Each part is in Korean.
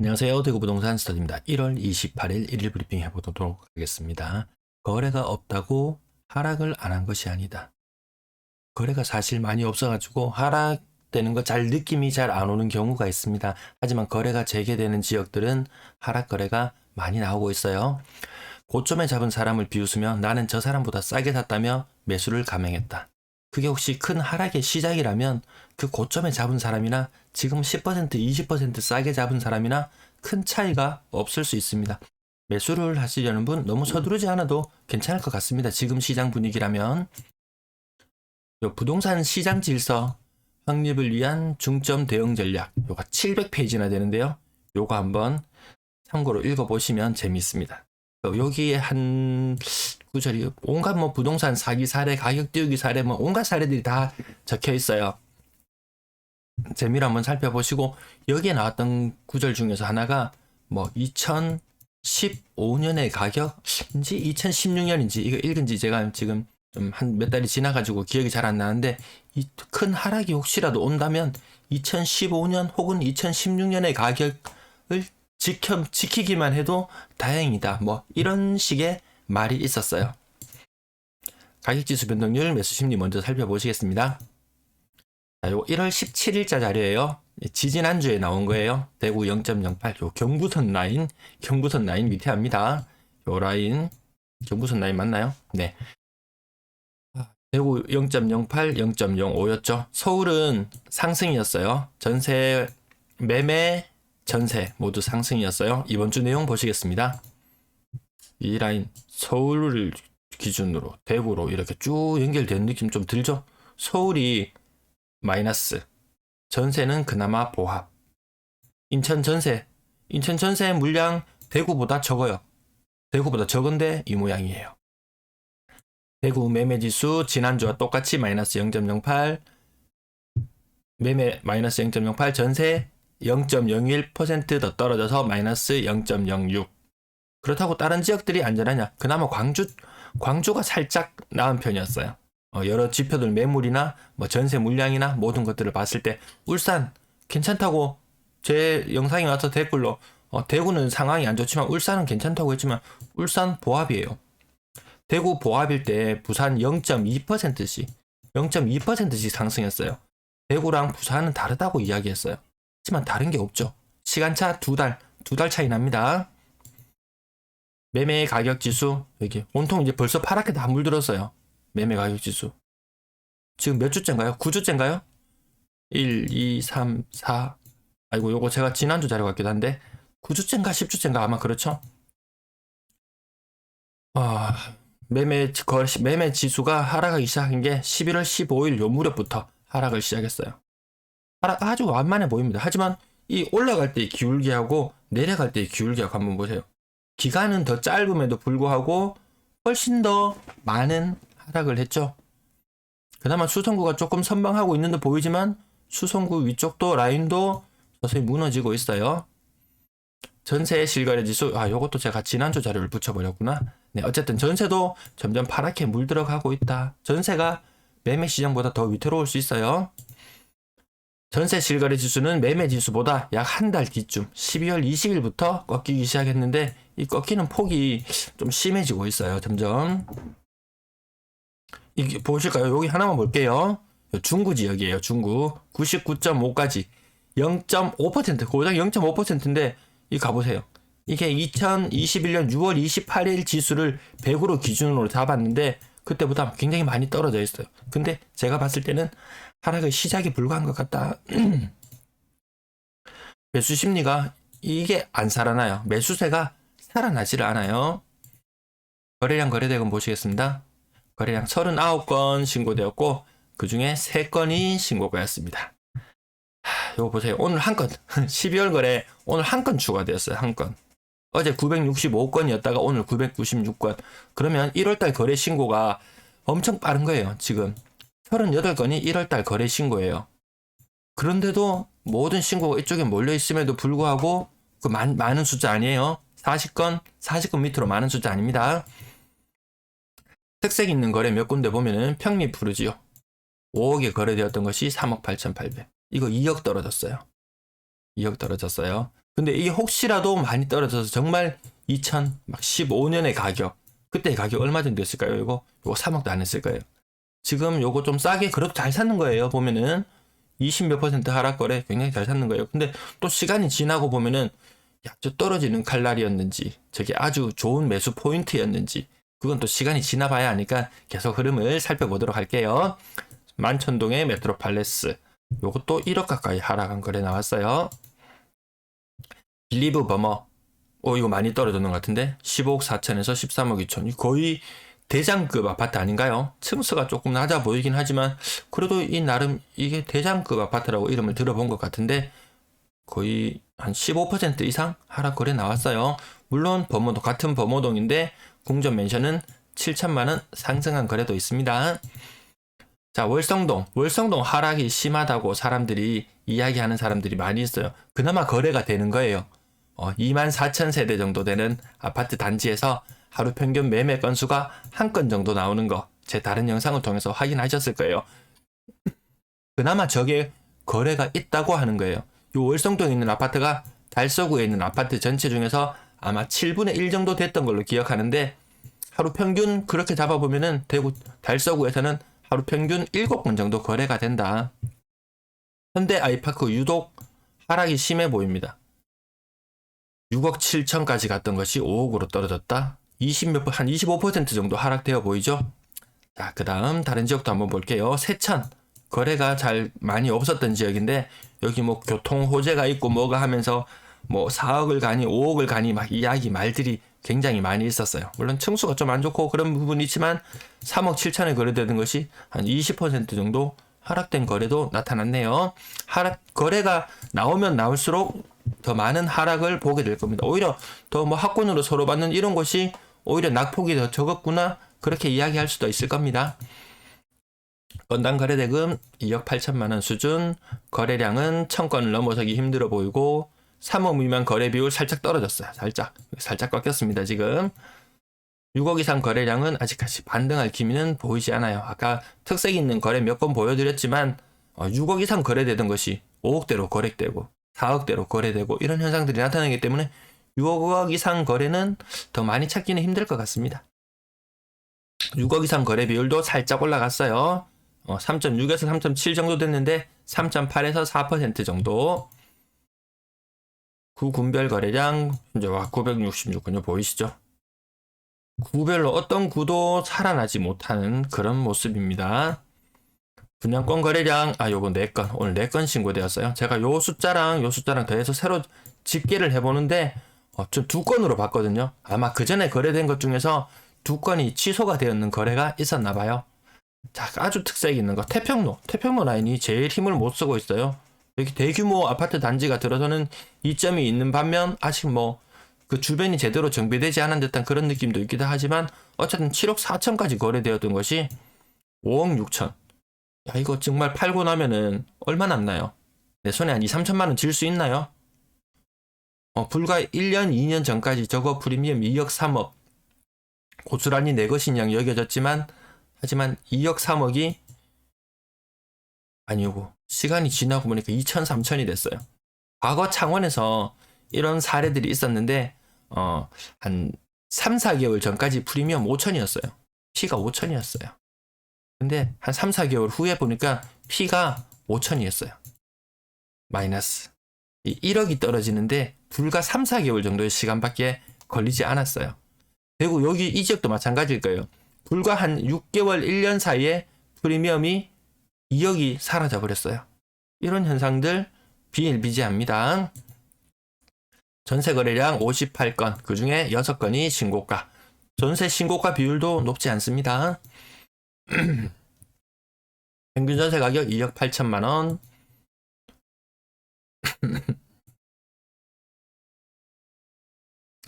안녕하세요. 대구 부동산 스터디입니다. 1월 28일 1일 브리핑 해보도록 하겠습니다. 거래가 없다고 하락을 안 한 것이 아니다. 거래가 사실 많이 없어가지고 하락되는 거 잘 느낌이 잘 안 오는 경우가 있습니다. 하지만 거래가 재개되는 지역들은 하락 거래가 많이 나오고 있어요. 고점에 잡은 사람을 비웃으며 나는 저 사람보다 싸게 샀다며 매수를 감행했다. 그게 혹시 큰 하락의 시작이라면 그 고점에 잡은 사람이나 지금 10%, 20% 싸게 잡은 사람이나 큰 차이가 없을 수 있습니다. 매수를 하시려는 분 너무 서두르지 않아도 괜찮을 것 같습니다. 지금 시장 분위기라면. 부동산 시장 질서 확립을 위한 중점 대응 전략, 요거 700페이지나 되는데요. 요거 한번 참고로 읽어보시면 재미있습니다. 여기에 한 구절이 온갖 부동산 사기 사례, 가격 띄우기 사례, 온갖 사례들이 다 적혀 있어요. 재미로 한번 살펴보시고, 여기에 나왔던 구절 중에서 하나가 2015년의 가격인지 2016년인지 이거 읽은지 제가 지금 좀 한 몇 달이 지나가지고 기억이 잘 안 나는데, 이 큰 하락이 혹시라도 온다면 2015년 혹은 2016년의 가격을 지키기만 해도 다행이다. 이런 식의 말이 있었어요. 가격지수 변동률, 매수 심리 먼저 살펴보시겠습니다. 자, 요 1월 17일자 자료예요. 지지난주에 나온 거예요. 대구 0.08, 요 경부선 라인 위태합니다. 요 라인, 경부선 라인 맞나요? 네. 대구 0.08, 0.05였죠. 서울은 상승이었어요. 전세, 매매, 전세 모두 상승이었어요. 이번 주 내용 보시겠습니다. 이 라인 서울을 기준으로 대구로 이렇게 쭉 연결되는 느낌 좀 들죠? 서울이 마이너스, 전세는 그나마 보합. 인천 전세 물량 대구보다 적어요. 대구보다 적은데 이 모양이에요. 대구 매매지수 지난주와 똑같이 마이너스 0.08, 매매 마이너스 0.08, 전세 0.01% 더 떨어져서 마이너스 0.06. 그렇다고 다른 지역들이 안전하냐? 그나마 광주가 살짝 나은 편이었어요. 여러 지표들 매물이나 전세 물량이나 모든 것들을 봤을 때 울산 괜찮다고 제 영상에 와서 댓글로 대구는 상황이 안 좋지만 울산은 괜찮다고 했지만 울산 보합이에요. 대구 보합일 때 부산 0.2%씩 상승했어요. 대구랑 부산은 다르다고 이야기했어요. 하지만 다른 게 없죠. 시간차 두 달 차이 납니다. 매매 가격 지수 여기 온통 이제 벌써 파랗게 다 물들었어요. 매매 가격 지수 지금 몇 주째인가요? 9주째인가요? 1, 2, 3, 4 아이고 요거 제가 지난주 자료 같기도 한데 9주째인가 10주째인가 아마 그렇죠? 매매 지수가 하락하기 시작한 게 11월 15일 요 무렵부터 하락을 시작했어요. 하락 아주 완만해 보입니다. 하지만 이 올라갈 때 기울게 하고 내려갈 때 기울게 하고 한번 보세요. 기간은 더 짧음에도 불구하고 훨씬 더 많은 하락을 했죠. 그나마 수성구가 조금 선방하고 있는 듯 보이지만 수성구 위쪽도 라인도 서서히 무너지고 있어요. 전세 실거래 지수, 요것도 제가 지난주 자료를 붙여버렸구나. 네, 어쨌든 전세도 점점 파랗게 물들어가고 있다. 전세가 매매 시장보다 더 위태로울 수 있어요. 전세 실거래 지수는 매매 지수보다 약 한 달 뒤쯤 12월 20일부터 꺾이기 시작했는데 이 꺾이는 폭이 좀 심해지고 있어요. 점점. 이게 보실까요? 여기 하나만 볼게요. 중구 지역이에요. 중구 99.5까지 0.5% 고작 0.5%인데 이 가보세요. 이게 2021년 6월 28일 지수를 100으로 기준으로 잡았는데 그때보다 굉장히 많이 떨어져 있어요. 근데 제가 봤을 때는 하락의 시작이 불과한 것 같다. 매수 심리가 이게 안 살아나요. 매수세가 살아나지를 않아요. 거래량 거래대금 보시겠습니다. 거래량 39건 신고되었고 그 중에 3건이 신고가였습니다. 이거 보세요. 오늘 한 건 12월 거래 오늘 한 건 추가되었어요. 한 건. 어제 965건이었다가 오늘 996건. 그러면 1월달 거래 신고가 엄청 빠른 거예요. 지금 38건이 1월달 거래 신고예요. 그런데도 모든 신고가 이쪽에 몰려 있음에도 불구하고 그 많은 숫자 아니에요. 40건 밑으로 많은 숫자 아닙니다. 특색 있는 거래 몇 군데 보면은 평리 푸르지오 5억에 거래되었던 것이 3억 8,800. 이거 2억 떨어졌어요. 2억 떨어졌어요. 근데 이게 혹시라도 많이 떨어져서 정말 2015년의 가격, 그때 가격 얼마 정도 였을까요? 이거 3억도 안 했을 거예요. 지금 요거 좀 싸게 그래도 잘 샀는 거예요. 보면은 20몇 % 하락 거래 굉장히 잘 샀는 거예요. 근데 또 시간이 지나고 보면은 저 떨어지는 칼날이었는지 저게 아주 좋은 매수 포인트였는지 그건 또 시간이 지나봐야 하니까 계속 흐름을 살펴보도록 할게요. 만천동의 메트로팔레스 요것도 1억 가까이 하락한 거래 나왔어요. 빌리브 버머 이거 많이 떨어졌는 것 같은데 15억 4천에서 13억 2천 거의 대장급 아파트 아닌가요? 층수가 조금 낮아 보이긴 하지만 그래도 이 나름 이게 대장급 아파트라고 이름을 들어본 것 같은데 거의 한 15% 이상 하락 거래 나왔어요. 물론 범어동 같은 범어동인데 궁전 맨션은 7천만 원 상승한 거래도 있습니다. 자, 월성동 하락이 심하다고 사람들이 이야기하는 사람들이 많이 있어요. 그나마 거래가 되는 거예요. 24,000세대 정도 되는 아파트 단지에서 하루 평균 매매 건수가 한 건 정도 나오는 거 제 다른 영상을 통해서 확인하셨을 거예요. 그나마 저게 거래가 있다고 하는 거예요. 이 월성동에 있는 아파트가 달서구에 있는 아파트 전체 중에서 아마 7분의 1 정도 됐던 걸로 기억하는데 하루 평균 그렇게 잡아보면은 대구 달서구에서는 하루 평균 7건 정도 거래가 된다. 현대 아이파크 유독 하락이 심해 보입니다. 6억 7천까지 갔던 것이 5억으로 떨어졌다. 한 25% 정도 하락되어 보이죠. 자, 그 다음 다른 지역도 한번 볼게요. 세천 거래가 잘 많이 없었던 지역인데 여기 뭐 교통 호재가 있고 뭐가 하면서 뭐 4억을 가니 5억을 가니 막 이야기 말들이 굉장히 많이 있었어요. 물론 층수가 좀 안 좋고 그런 부분이 있지만 3억 7천에 거래되는 것이 한 20% 정도 하락된 거래도 나타났네요. 거래가 나오면 나올수록 더 많은 하락을 보게 될 겁니다. 오히려 더 뭐 학군으로 서로 받는 이런 것이 오히려 낙폭이 더 적었구나 그렇게 이야기할 수도 있을 겁니다. 건당 거래대금 2억 8천만 원 수준, 거래량은 1000건을 넘어서기 힘들어 보이고 3억 미만 거래 비율 살짝 떨어졌어요. 살짝 꺾였습니다. 지금 6억 이상 거래량은 아직까지 반등할 기미는 보이지 않아요. 아까 특색 있는 거래 몇 건 보여드렸지만 6억 이상 거래되던 것이 5억대로 거래되고 4억대로 거래되고 이런 현상들이 나타나기 때문에 6억 이상 거래는 더 많이 찾기는 힘들 것 같습니다. 6억 이상 거래 비율도 살짝 올라갔어요. 3.6에서 3.7 정도 됐는데 3.8에서 4% 정도. 구 군별 거래량 현재 966건요. 보이시죠? 구별로 어떤 구도 살아나지 못하는 그런 모습입니다. 분양권 거래량 요거 4건 오늘 4건 신고되었어요. 제가 요 숫자랑 더해서 새로 집계를 해보는데 좀 2건으로 봤거든요. 아마 그 전에 거래된 것 중에서 2건이 취소가 되었는 거래가 있었나 봐요. 자, 아주 특색 있는 거 태평로 라인이 제일 힘을 못 쓰고 있어요. 여기 대규모 아파트 단지가 들어서는 이점이 있는 반면 아직 뭐 그 주변이 제대로 정비되지 않은 듯한 그런 느낌도 있기도 하지만 어쨌든 7억 4천까지 거래되었던 것이 5억 6천. 야, 이거 정말 팔고 나면은 얼마 남나요? 내 손에 한 2, 3천만 원 질 수 있나요? 불과 1년, 2년 전까지 저거 프리미엄 2억 3억 고스란히 내 것인 양 여겨졌지만 하지만 2억 3억이 아니고 시간이 지나고 보니까 2천, 3천이 됐어요. 과거 창원에서 이런 사례들이 있었는데 한 3, 4개월 전까지 프리미엄 5천이었어요. P가 5천이었어요. 근데 한 3, 4개월 후에 보니까 P가 5천이었어요. 마이너스. 1억이 떨어지는데 불과 3, 4개월 정도의 시간밖에 걸리지 않았어요. 그리고 여기 이 지역도 마찬가지일 거예요. 불과 한 6개월, 1년 사이에 프리미엄이 2억이 사라져 버렸어요. 이런 현상들 비일비재합니다. 전세 거래량 58건, 그 중에 6건이 신고가. 전세 신고가 비율도 높지 않습니다. 평균 전세 가격 2억 8천만 원.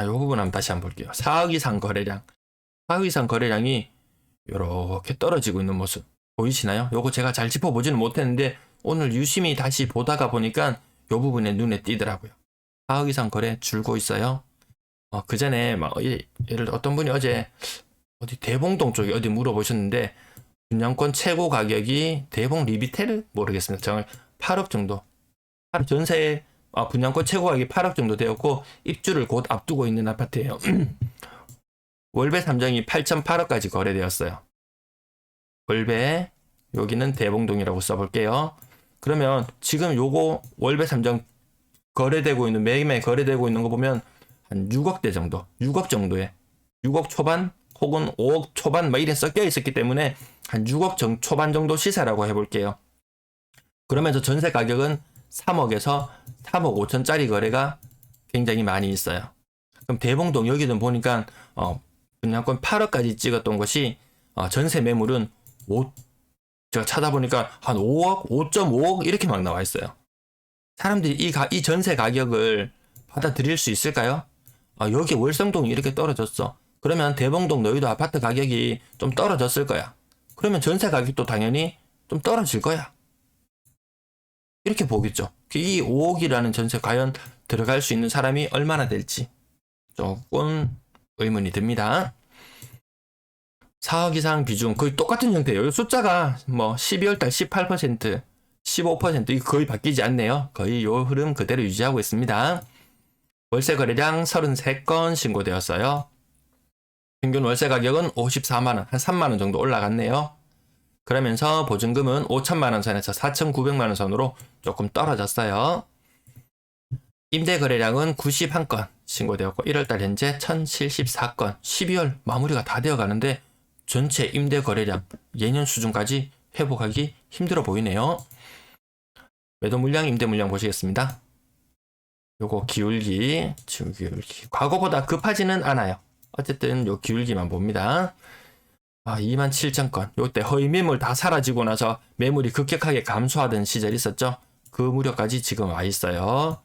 이 부분 한번 다시 한번 볼게요. 4억 이상 거래량. 4억 이상 거래량이 이렇게 떨어지고 있는 모습 보이시나요? 요거 제가 잘 짚어보지는 못했는데 오늘 유심히 다시 보다가 보니까 요 부분에 눈에 띄더라고요. 4억 이상 거래 줄고 있어요. 그 전에 예를 어떤 분이 어제 어디 대봉동 쪽에 어디 물어보셨는데 분양권 최고 가격이 대봉 리비테르 모르겠습니다. 정말 8억 정도. 전세 분양권 최고가격이 8억 정도 되었고 입주를 곧 앞두고 있는 아파트예요. 월배 3정이 8,800까지 거래되었어요. 월배, 여기는 대봉동이라고 써볼게요. 그러면 지금 요거 월배 3정 거래되고 있는, 매매 거래되고 있는 거 보면 한 6억대 정도, 6억 정도에 6억 초반 혹은 5억 초반 막 이래 섞여 있었기 때문에 한 6억 초반 정도 시세라고 해볼게요. 그러면서 전세 가격은 3억에서 3억 5천짜리 거래가 굉장히 많이 있어요. 그럼 대봉동 여기는 보니까 분양권 8억까지 찍었던 것이 전세 매물은 제가 찾아보니까 한 5억, 5.5억 이렇게 막 나와 있어요. 사람들이 이 전세 가격을 받아들일 수 있을까요? 여기 월성동이 이렇게 떨어졌어. 그러면 대봉동 너희도 아파트 가격이 좀 떨어졌을 거야. 그러면 전세 가격도 당연히 좀 떨어질 거야. 이렇게 보겠죠. 이 5억이라는 전세 과연 들어갈 수 있는 사람이 얼마나 될지 조금 의문이 듭니다. 4억 이상 비중 거의 똑같은 형태예요. 숫자가 12월달 18%, 15% 이거 거의 바뀌지 않네요. 거의 요 흐름 그대로 유지하고 있습니다. 월세 거래량 33건 신고되었어요. 평균 월세 가격은 54만원, 한 3만원 정도 올라갔네요. 그러면서 보증금은 5천만원 선에서 4,900만원 선으로 조금 떨어졌어요. 임대 거래량은 91건 신고되었고 1월달 현재 1,074건, 12월 마무리가 다 되어 가는데 전체 임대 거래량 예년 수준까지 회복하기 힘들어 보이네요. 매도 물량, 임대 물량 보시겠습니다. 요거 기울기, 과거보다 급하지는 않아요. 어쨌든 요 기울기만 봅니다. 27,000건. 요때 허위 매물 다 사라지고 나서 매물이 급격하게 감소하던 시절이 있었죠. 그 무렵까지 지금 와 있어요.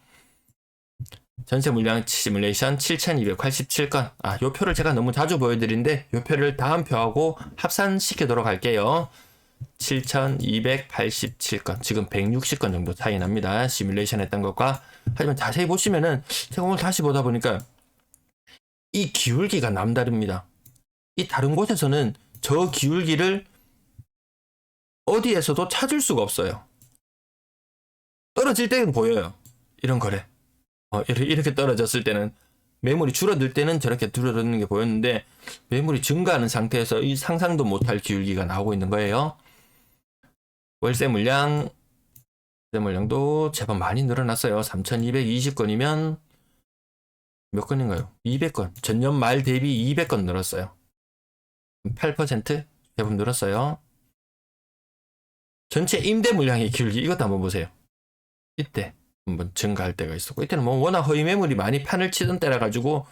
전세 물량 시뮬레이션 7,287건. 요 표를 제가 너무 자주 보여드리는데 요 표를 다음 표하고 합산시키도록 할게요. 7,287건. 지금 160건 정도 차이 납니다. 시뮬레이션 했던 것과. 하지만 자세히 보시면은 제가 오늘 다시 보다 보니까 이 기울기가 남다릅니다. 이 다른 곳에서는 저 기울기를 어디에서도 찾을 수가 없어요. 떨어질 때는 보여요. 이런 거래. 이렇게 떨어졌을 때는, 매물이 줄어들 때는 저렇게 줄어드는 게 보였는데 매물이 증가하는 상태에서 이 상상도 못할 기울기가 나오고 있는 거예요. 월세 물량도 제법 많이 늘어났어요. 3,220건이면 몇 건인가요? 200건. 전년 말 대비 200건 늘었어요. 8% 제법 늘었어요. 전체 임대 물량의 기울기 이것도 한번 보세요. 이때 한번 증가할 때가 있었고, 이때는 워낙 허위 매물이 많이 판을 치던 때라 가지고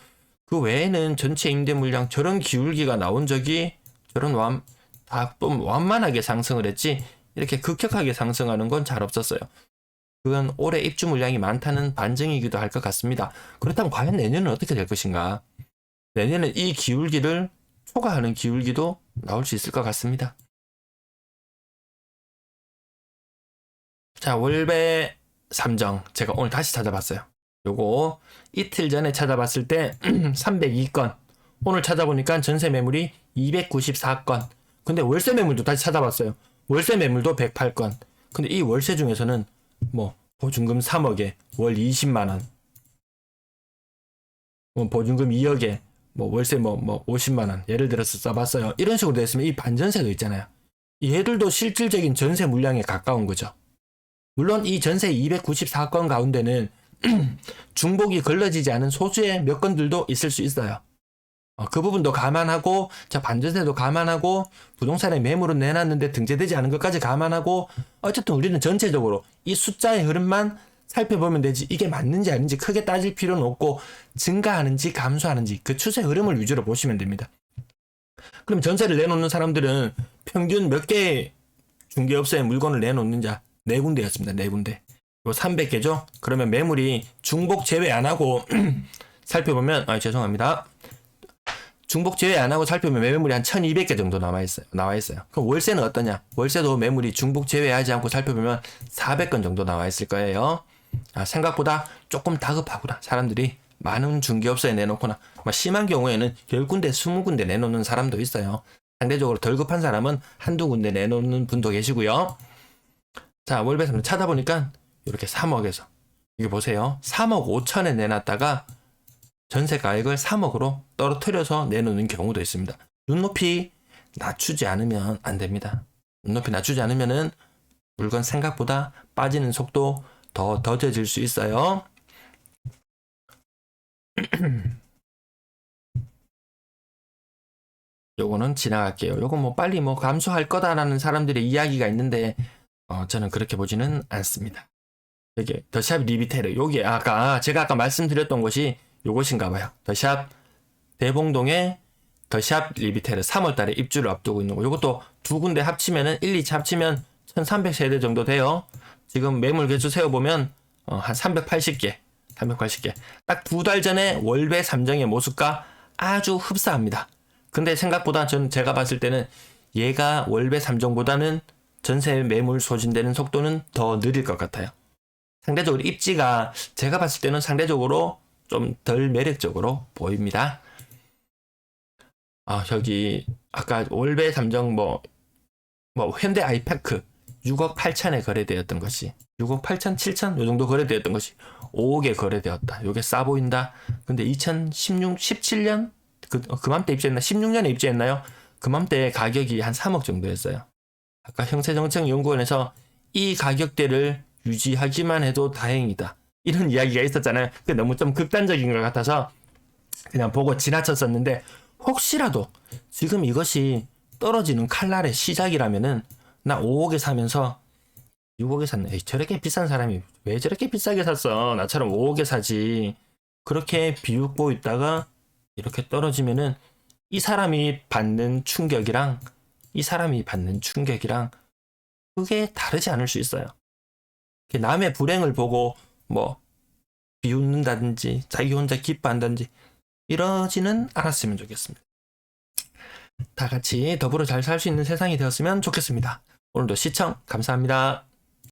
그 외에는 전체 임대 물량 저런 기울기가 나온 적이, 저런 좀 완만하게 상승을 했지 이렇게 급격하게 상승하는 건 잘 없었어요. 그건 올해 입주 물량이 많다는 반증이기도 할 것 같습니다. 그렇다면 과연 내년은 어떻게 될 것인가? 내년은 이 기울기를 초과하는 기울기도 나올 수 있을 것 같습니다. 자, 월배 3정 제가 오늘 다시 찾아봤어요. 요거 이틀 전에 찾아봤을 때 302건, 오늘 찾아보니까 전세 매물이 294건. 근데 월세 매물도 다시 찾아봤어요. 월세 매물도 108건. 근데 이 월세 중에서는 보증금 3억에 월 20만원, 보증금 2억에 월세 50만원 예를 들어서 써봤어요. 이런 식으로 됐으면 이 반전세도 있잖아요. 얘들도 실질적인 전세 물량에 가까운 거죠. 물론 이 전세 294건 가운데는 중복이 걸러지지 않은 소수의 몇 건들도 있을 수 있어요. 그 부분도 감안하고, 반전세도 감안하고, 부동산에 매물은 내놨는데 등재되지 않은 것까지 감안하고, 어쨌든 우리는 전체적으로 이 숫자의 흐름만 살펴보면 되지 이게 맞는지 아닌지 크게 따질 필요는 없고, 증가하는지 감소하는지 그 추세 흐름을 위주로 보시면 됩니다. 그럼 전세를 내놓는 사람들은 평균 몇 개의 중개업소에 물건을 내놓는지 4군데였습니다. 4군데. 요 300개죠? 그러면 매물이 중복 제외 안 하고 살펴보면, 죄송합니다. 중복 제외 안 하고 살펴보면 매물이 한 1,200개 정도 나와 있어요. 그럼 월세는 어떠냐? 월세도 매물이 중복 제외하지 않고 살펴보면 400건 정도 나와 있을 거예요. 생각보다 조금 다급하구나. 사람들이 많은 중개업소에 내놓거나, 심한 경우에는 10군데, 20군데 내놓는 사람도 있어요. 상대적으로 덜 급한 사람은 한두 군데 내놓는 분도 계시고요. 자, 월배 3정 찾아보니까 이렇게 3억에서 이게 보세요. 3억 5천에 내놨다가 전세 가액을 3억으로 떨어뜨려서 내놓는 경우도 있습니다. 눈높이 낮추지 않으면 안 됩니다. 눈높이 낮추지 않으면은 물건 생각보다 빠지는 속도 더 더뎌질 수 있어요. 요거는 지나갈게요. 요거 뭐 빨리 뭐 감소할 거다라는 사람들의 이야기가 있는데 저는 그렇게 보지는 않습니다. 여기 더샵 리비테르, 요게 제가 아까 말씀드렸던 곳이 요것인가 봐요. 더샵 대봉동에 더샵 리비테르 3월달에 입주를 앞두고 있는 거. 요것도 두 군데 합치면은 1, 2차 합치면 1300세대 정도 돼요. 지금 매물 개수 세어보면 한 380개 딱 두 달 전에 월배 3정의 모습과 아주 흡사합니다. 근데 생각보다 제가 봤을 때는 얘가 월배 3정보다는 전세 매물 소진되는 속도는 더 느릴 것 같아요. 상대적으로 입지가 제가 봤을 때는 상대적으로 좀 덜 매력적으로 보입니다. 여기 아까 월배 3정 뭐 현대 아이파크 6억 8천에 거래되었던 것이 6억 8천, 7천 요 정도 거래되었던 것이 5억에 거래되었다. 요게 싸 보인다. 근데 2016, 17년 그맘때 입주했나? 16년에 입주했나요? 그맘때 가격이 한 3억 정도였어요. 아까 형세정책연구원에서 이 가격대를 유지하기만 해도 다행이다. 이런 이야기가 있었잖아요. 그게 너무 좀 극단적인 것 같아서 그냥 보고 지나쳤었는데 혹시라도 지금 이것이 떨어지는 칼날의 시작이라면은 나 5억에 사면서 6억에 샀네. 에이, 저렇게 비싼 사람이 왜 저렇게 비싸게 샀어? 나처럼 5억에 사지. 그렇게 비웃고 있다가 이렇게 떨어지면은 이 사람이 받는 충격이랑 그게 다르지 않을 수 있어요. 남의 불행을 보고 뭐 비웃는다든지 자기 혼자 기뻐한다든지 이러지는 않았으면 좋겠습니다. 다 같이 더불어 잘 살 수 있는 세상이 되었으면 좋겠습니다. 오늘도 시청 감사합니다.